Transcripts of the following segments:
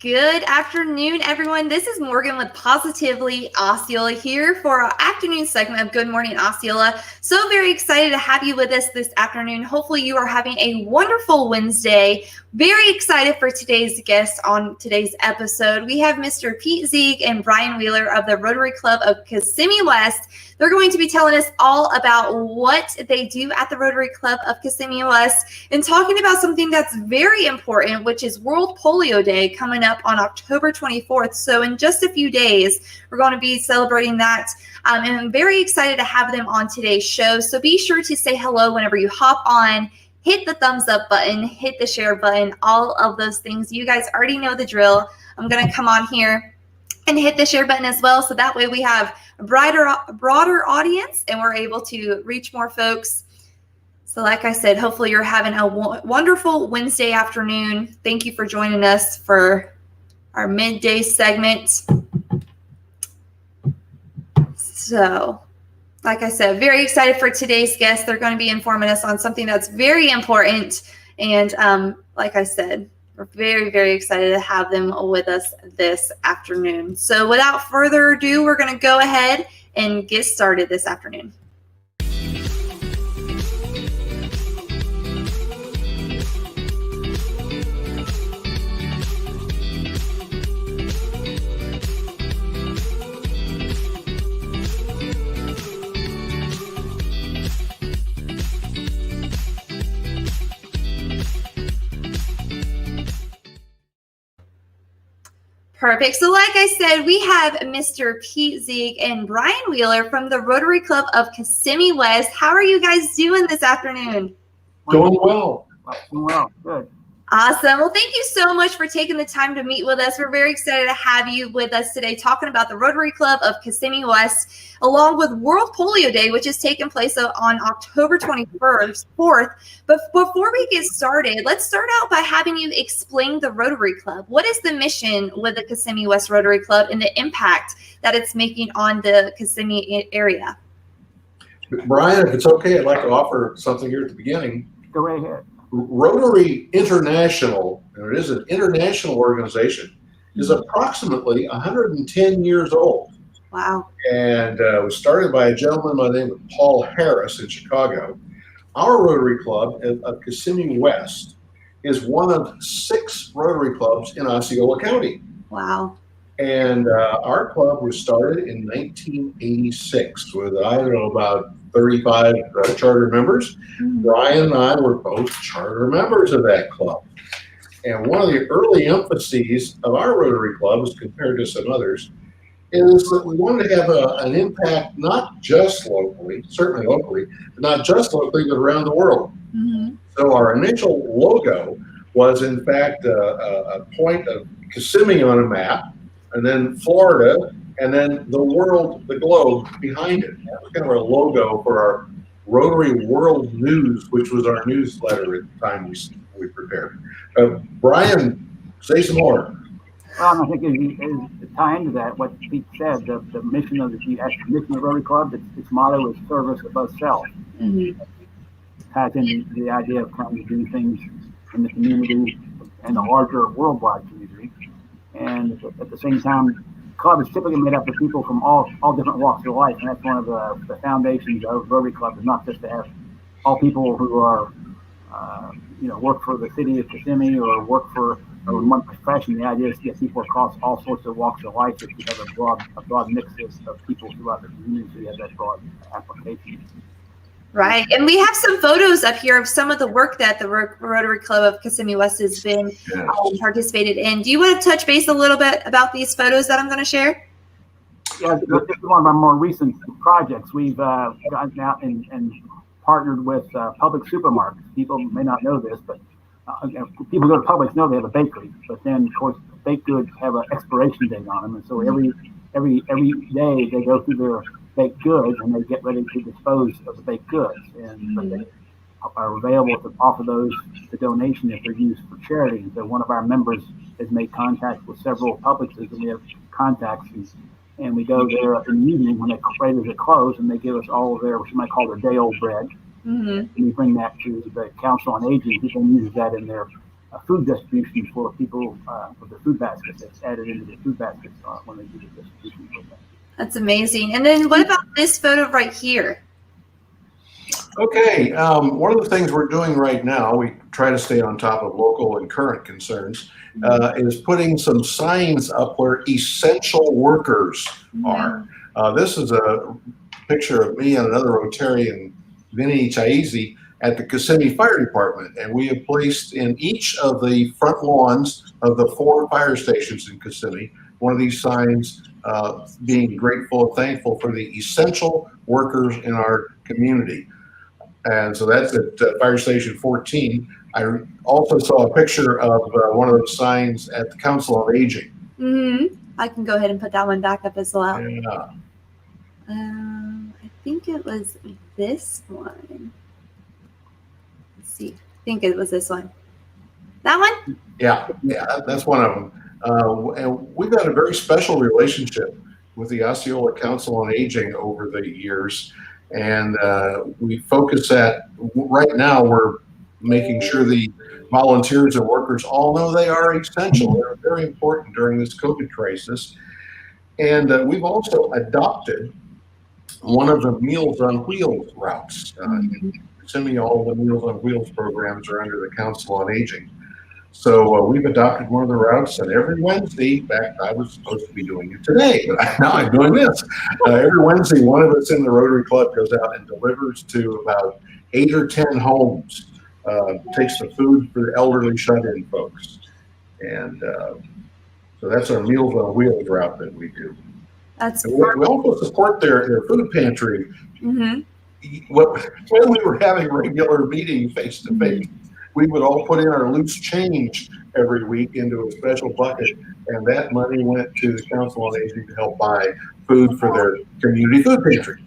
Good afternoon, everyone. This is Morgan with Positively Osceola here for our afternoon segment of Good Morning Osceola. So very excited to have you with us this afternoon. Hopefully you are having a wonderful Wednesday. Very excited for today's guest on today's episode. We have Mr. Pete Zieg and Brian Wheeler of the Rotary Club of Kissimmee West. They're going to be telling us all about what they do at the Rotary Club of Kissimmee West and talking about something that's very important, which is World Polio Day coming up on October 24th. So in just a few days, we're going to be celebrating that. And I'm very excited to have them on today's show. So be sure to say hello whenever you hop on. Hit the thumbs up button, hit the share button, all of those things. You guys already know the drill. I'm going to come on here and hit the share button as well. So that way we have a broader audience and we're able to reach more folks. So like I said, hopefully you're having a wonderful Wednesday afternoon. Thank you for joining us for our midday segment. So like I said, very excited for today's guest. They're going to be informing us on something that's very important. And like I said, we're very, very excited to have them with us this afternoon. So without further ado, we're going to go ahead and get started this afternoon. Perfect. So like I said, we have Mr. Pete Zieg and Brian Wheeler from the Rotary Club of Kissimmee West. How are you guys doing this afternoon? Doing well. Doing well. Good. Awesome. Well, thank you so much for taking the time to meet with us. We're very excited to have you with us today talking about the Rotary Club of Kissimmee West, along with World Polio Day, which is taking place on October 24th. But before we get started, let's start out by having you explain the Rotary Club. What is the mission with the Kissimmee West Rotary Club and the impact that it's making on the Kissimmee area? Brian, if it's okay, I'd like to offer something here at the beginning. Go right ahead. Rotary International, and it is an international organization, is approximately 110 years old. Wow. And was started by a gentleman by the name of Paul Harris in Chicago. Our Rotary Club of Kissimmee West is one of 6 Rotary clubs in Osceola County. Wow. And our club was started in 1986 with, I don't know, about 35 charter members. Mm-hmm. Brian and I were both charter members of that club. And one of the early emphases of our Rotary Club, as compared to some others, is that we wanted to have an impact not just locally, certainly locally, but not just locally, but around the world. Mm-hmm. So our initial logo was, in fact, a point of Kissimmee on a map, and then Florida, and then the world, the globe behind it. That was kind of our logo for our Rotary World News, which was our newsletter at the time we prepared. Brian, say some more. I think to tie into that, what Pete said, the mission of the Rotary Club, its motto is service above self. Mm-hmm. Ties in the idea of trying to do things in the community and the larger worldwide community. And at the same time, club is typically made up of people from all different walks of life, and that's one of the foundations of Rotary Club, is not just to have all people who are, work for the city of Kissimmee or work for one profession. The idea is to get people across all sorts of walks of life, that you have a broad mix of people throughout the community, so you have that broad application. Right. And we have some photos up here of some of the work that the Rotary Club of Kissimmee West has been participated in. Do you want to touch base a little bit about these photos that I'm going to share? Yeah, this is one of our more recent projects. We've gotten out and partnered with public supermarkets. People may not know this, but people go to Publix know they have a bakery. But then, of course, baked goods have an expiration date on them. And so every day they go through their baked goods and they get ready to dispose of the baked goods, and but they are available to offer those to donation if they're used for charity. And so one of our members has made contact with several Publixes, and we have contacts, and we go there in the evening when they close, and they give us all of their, what you might call their day old bread. Mm-hmm. And we bring that to the Council on Aging, who then uses that in their food distribution for people with their food baskets. That's added into the food baskets when they do the distribution program. That's amazing. And then what about this photo right here? Okay, one of the things we're doing right now, we try to stay on top of local and current concerns, is putting some signs up where essential workers are. This is a picture of me and another Rotarian, Vinny Chaizi, at the Kissimmee Fire Department, and we have placed in each of the front lawns of the 4 fire stations in Kissimmee one of these signs, being grateful and thankful for the essential workers in our community. And so that's at Fire Station 14. I also saw a picture of one of those signs at the Council on Aging. I can go ahead and put that one back up as well. Yeah. I think it was this one. Let's see. I think it was this one. That one? Yeah, that's one of them. And we've got a very special relationship with the Osceola Council on Aging over the years. And we focus right now, we're making sure the volunteers and workers all know they are essential. They're very important during this COVID crisis. And we've also adopted one of the Meals on Wheels routes. In Kissimmee, all of the Meals on Wheels programs are under the Council on Aging. So we've adopted one of the routes, and every Wednesday, in fact, I was supposed to be doing it today, but now I'm doing this. Every Wednesday, one of us in the Rotary Club goes out and delivers to about 8 or 10 homes, takes the food for elderly shut-in folks. And so that's our Meals on Wheels route that we do. We also support their food pantry. When we were having regular meetings face-to-face, we would all put in our loose change every week into a special bucket, and that money went to the Council on Aging to help buy food for their community food pantry.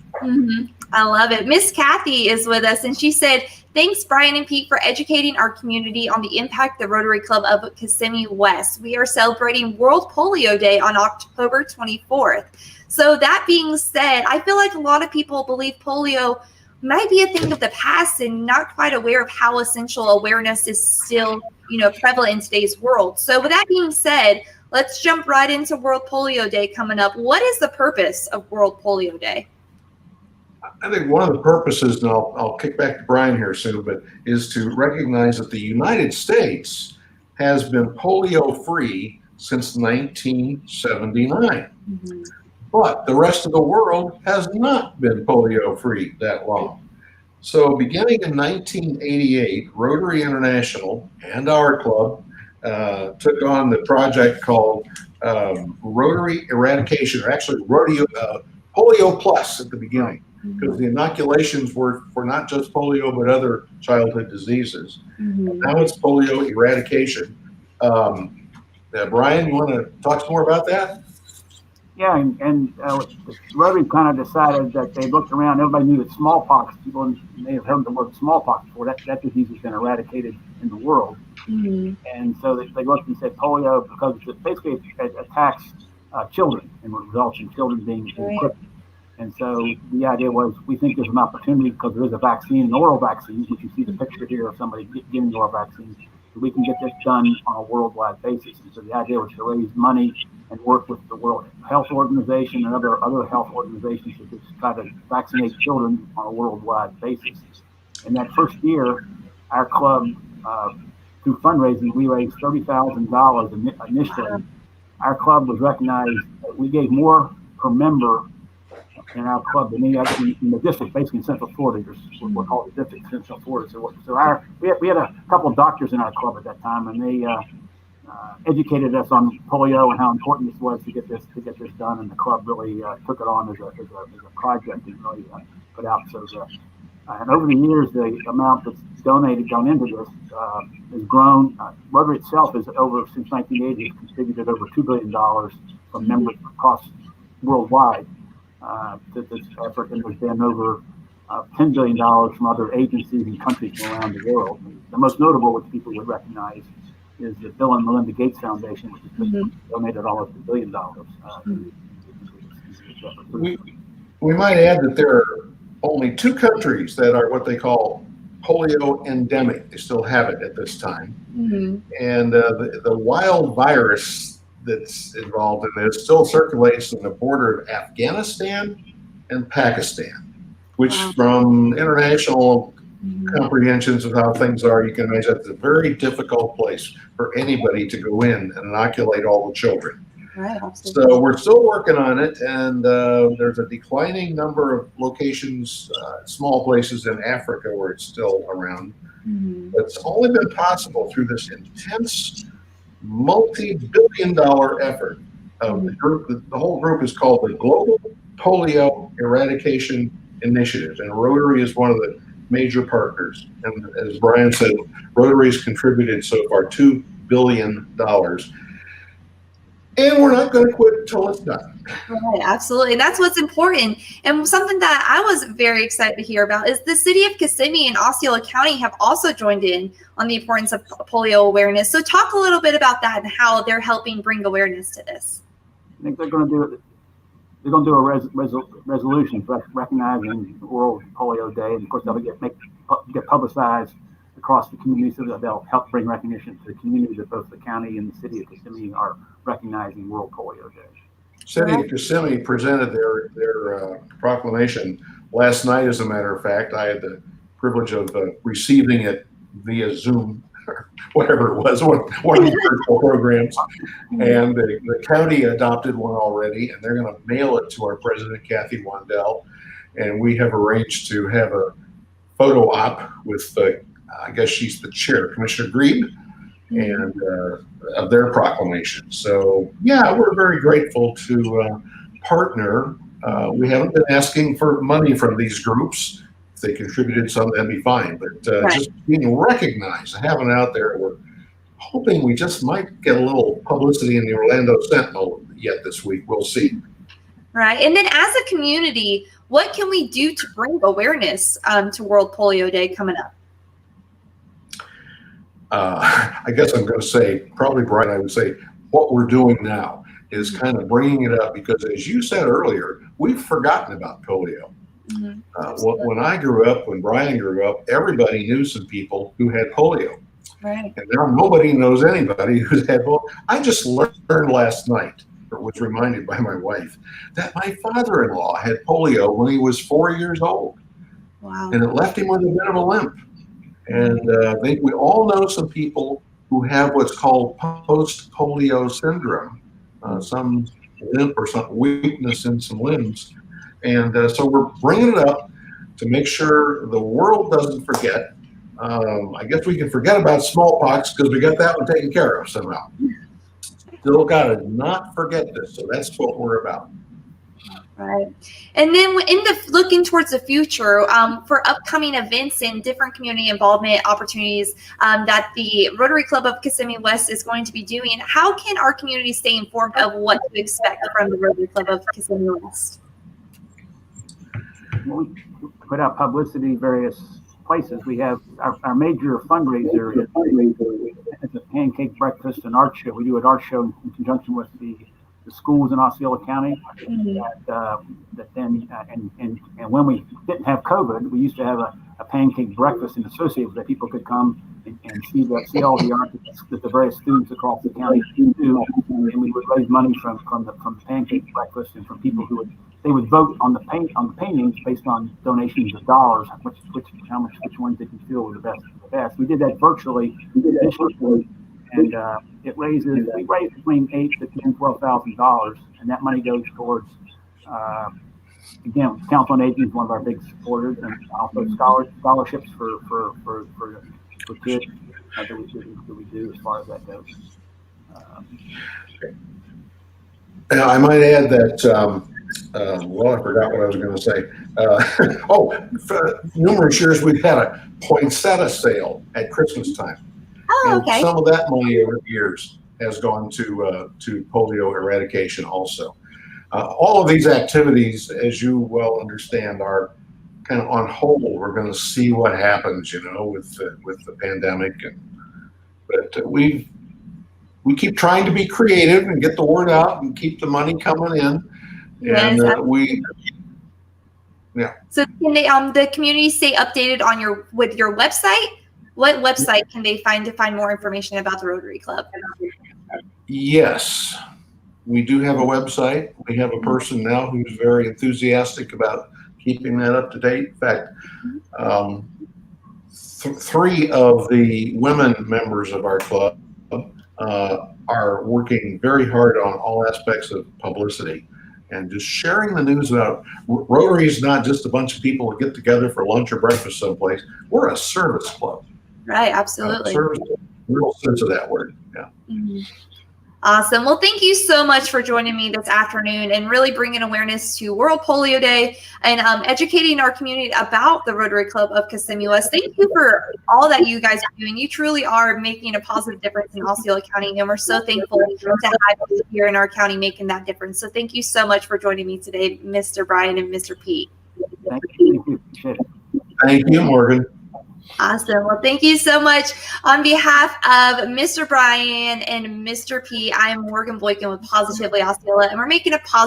I love it. Miss Kathy is with us, and she said, "Thanks, Brian and Pete, for educating our community on the impact of the Rotary Club of Kissimmee West. We are celebrating World Polio Day on October 24th. So that being said, I feel like a lot of people believe polio might be a thing of the past and not quite aware of how essential awareness is still, prevalent in today's world. So with that being said, let's jump right into World Polio Day coming up. What is the purpose of World Polio Day? I think one of the purposes, and I'll kick back to Brian here soon, but is to recognize that the United States has been polio-free since 1979. But the rest of the world has not been polio-free that long. So beginning in 1988, Rotary International and our club took on the project called Rotary Eradication, or actually Polio Plus at the beginning, because the inoculations were for not just polio, but other childhood diseases. Now it's Polio Eradication. Brian, you want to talk some more about that? Yeah, and Rotary kind of decided that they looked around, everybody knew that smallpox, people may have heard the word smallpox before, that disease has been eradicated in the world. And so they looked and said polio, because it basically attacks children and results in children being equipped. And so the idea was, we think there's an opportunity, because there is a vaccine, an oral vaccine, which you see the picture here of somebody getting the oral vaccine, so we can get this done on a worldwide basis. And so the idea was to raise money and work with the World Health Organization and other health organizations to just try to vaccinate children on a worldwide basis. In that first year, our club, through fundraising, we raised $30,000 initially. Our club was recognized, we gave more per member in our club than any other in the district, basically in Central Florida. We're called the district Central Florida. So we had a couple of doctors in our club at that time, and they educated us on polio and how important this was to get this done. And the club really took it on as a project and really put out. So and over the years, the amount that's gone into this has grown. Rotary itself is since 1980 has contributed over $2 billion from members across worldwide to this effort, and there's been over $10 billion from other agencies and countries from around the world. The most notable, which people would recognize, is the Bill and Melinda Gates Foundation, which has donated almost $1 billion. We might add that there are only 2 countries that are what they call polio endemic. They still have it at this time. Mm-hmm. And the wild virus that's involved in this still circulates in the border of Afghanistan and Pakistan, which Wow. from international comprehensions of how things are, you can imagine it's a very difficult place for anybody to go in and inoculate all the children. Right, absolutely. So we're still working on it, and there's a declining number of locations, small places in Africa where it's still around. Mm-hmm. But it's only been possible through this intense, multi-billion-dollar effort of the group. The whole group is called the Global Polio Eradication Initiative, and Rotary is one of the major partners. And as Brian said, Rotary has contributed so far $2 billion. And we're not going to quit until it's done. Right, absolutely. And that's what's important. And something that I was very excited to hear about is the city of Kissimmee and Osceola County have also joined in on the importance of polio awareness. So talk a little bit about that and how they're helping bring awareness to this. I think they're going to do it. They're going to do a resolution recognizing World Polio Day, and of course that'll get publicized across the community, so that they'll help bring recognition to the community that both the county and the city of Kissimmee are recognizing World Polio Day. City of Kissimmee presented their proclamation last night. As a matter of fact, I had the privilege of receiving it via Zoom, or whatever it was, one of these virtual programs. And the county adopted one already, and they're going to mail it to our president, Kathy Wandel. And we have arranged to have a photo op with, I guess she's the chair, Commissioner Grebe, and of their proclamation. So yeah, we're very grateful to partner. We haven't been asking for money from these groups. If they contributed some, that'd be fine. But just being recognized and having it out there, we're hoping we just might get a little publicity in the Orlando Sentinel yet this week. We'll see. Right. And then as a community, what can we do to bring awareness to World Polio Day coming up? I guess I'm going to say, probably Brian, I would say what we're doing now is kind of bringing it up, because as you said earlier, we've forgotten about polio. When I grew up, when Brian grew up, everybody knew some people who had polio. Right. And now nobody knows anybody who's had polio. I just learned last night, or was reminded by my wife, that my father-in-law had polio when he was 4 years old. Wow. And it left him with a bit of a limp. And I think we all know some people who have what's called post-polio syndrome, some limp or some weakness in some limbs. And so we're bringing it up to make sure the world doesn't forget. I guess we can forget about smallpox because we got that one taken care of somehow. Still got to not forget this. So that's what we're about. Right. And then in the looking towards the future, for upcoming events and different community involvement opportunities that the Rotary Club of Kissimmee West is going to be doing, how can our community stay informed of what to expect from the Rotary Club of Kissimmee West? We put out publicity various places. We have our major fundraiser is a pancake breakfast and art show. We do an art show in conjunction with the schools in Osceola County. That then and when we didn't have COVID, we used to have a pancake breakfast and associated with that. People could come and see all the art that the various students across the county do, and we would raise money from the pancake breakfast and from people who would vote on the paintings based on donations of dollars, which ones did you feel were the best. We did that virtually. And we raise between $8,000 to $12,000, and that money goes towards again, Council on Aging is one of our big supporters, and also scholarships for kids that we do as far as that goes. Now, I might add that. Well, I forgot what I was going to say. For numerous years we've had a poinsettia sale at Christmas time. Oh, okay. And some of that money over the years has gone to polio eradication also. All of these activities, as you well understand, are kind of on hold. We're going to see what happens, with the pandemic. But we keep trying to be creative and get the word out and keep the money coming in. Yes, And we Yeah. So can they, the community stay updated on your website? What website can they find to find more information about the Rotary Club? Yes, we do have a website. We have a person now who's very enthusiastic about keeping that up to date. In fact, three of the women members of our club are working very hard on all aspects of publicity and just sharing the news about Rotary is not just a bunch of people who get together for lunch or breakfast someplace. We're a service club. Right, absolutely. Service, real sense of that word. Yeah. Mm-hmm. Awesome. Well, thank you so much for joining me this afternoon and really bringing awareness to World Polio Day and educating our community about the Rotary Club of Kissimmee West. Thank you for all that you guys are doing. You truly are making a positive difference in Osceola County, and we're so thankful to have you here in our county making that difference. So thank you so much for joining me today, Mr. Brian and Mr. Pete. Thank you. Thank you, Morgan. Awesome. Well, thank you so much. On behalf of Mr. Brian and Mr. P, I am Morgan Boykin with Positively Osceola, and we're making a positive